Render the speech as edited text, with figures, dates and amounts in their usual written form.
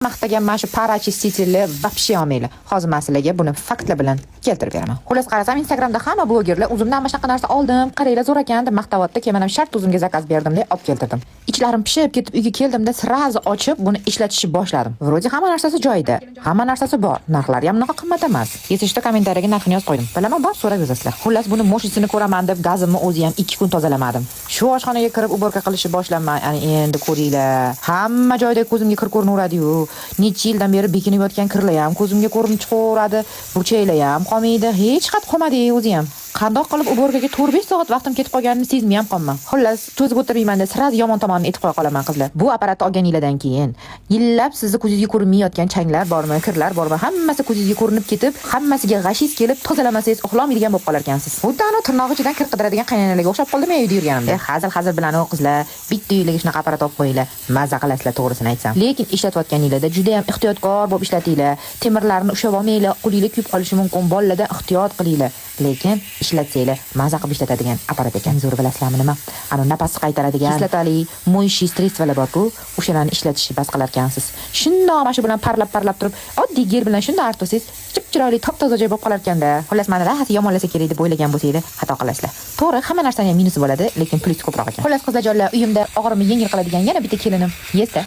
maqtagan mana shu parachistitili вообще olmaylar. Hozir men sizlarga buni faktlar bilan keltirib beraman. Xullas qarasam Instagramda hamma blogerlar uzumdan mana shunaqa narsa oldim, qaranglar zo'r ekan deb maqtayapti. Keyin men ham shart uzumga zakaz berdim deb olib keltirdim. Ichlarim pishib ketib uyga keldimda srazi ochib buni ishlatishni boshladim. Vроде hamma narsasi joyida, hamma narsasi bor. Narxlari ham unaqa qimmat emas. Yetishda kommentariyaga narxini yozib qo'ydim. Bilaman, bor so'rab yozasizlar. Xullas buni moshisini ko'raman deb gazimni o'zi ham 2 kun tozalamadim. Shu oshxonaga kirib uborka qilishni boshlaman. Ya'ni endi ko'ringlar. Hamma joyda ko'zimga kir ko'rinaveradi-yu. Necha yildan beri bekinib yotgan kirlar ham ko'zimga ko'rinib chiqaveradi. Burchaklar ham qolmaydi. Hech qat qolmadi o'zi ham. Qandoq qilib uborkaga 4-5 soat vaqtim ketib qolganini sezmay ham qolman. Xullas, to'zib o'tirmayman-da, sraz yomon tomonini aytib qo'ya qolaman qizlar. Bu apparatni olganingizdan keyin yillab sizni ko'zingizga ko'rinmayotgan changlar bormi, kirlar bormi, hammasi ko'zingizga ko'rinib ketib, hammasiga g'ashiz kelib, tozalamasangiz uxlolmaydigan bo'lib qolar ekansiz. Xuddi ana tirnoq ichidan kir qidiradigan qaynonalarga o'xshab qoldimi uyda yurganimda. Hazil bilan o qizlar, bitta uylarga shunaqa apparat olib qo'yinglar. Mazza qilasizlar, to'g'risini aytsam. Lekin ishlatayotganingizda juda ham ehtiyotkor bo'lib ishlatinglar. Temirlarni ushlab olmanglar, qo'lingizga kuyib qolishi mumkin. Bolalardan ehtiyot qilinglar. Lekin ishlatsanglar maza qilib ishlatadigan apparat ekan. Zo'r bilasizlarmi nima? Ana nafas qaytaradigan, kislotali, mo'yishi sredstvalar bor-ku, o'shalarni ishlatishni bas qilar ekansiz. Shundoq mana shu bilan parlab turib, oddiy gel bilan shunday artasiz, chip-chiroyli, top-toza joy bo'lib qolar ekanda. Xullas, mana rahati yomonlasa kerak deb o'ylagan bo'lsangiz, xato qilasizlar. To'g'ri, hamma narsaning ham minusi bo'ladi, lekin plyus ko'proq ekan. Xullas, qizlarjonlar, uyimda og'irimni yengil qiladigan yana bitta kelinim, Yesda.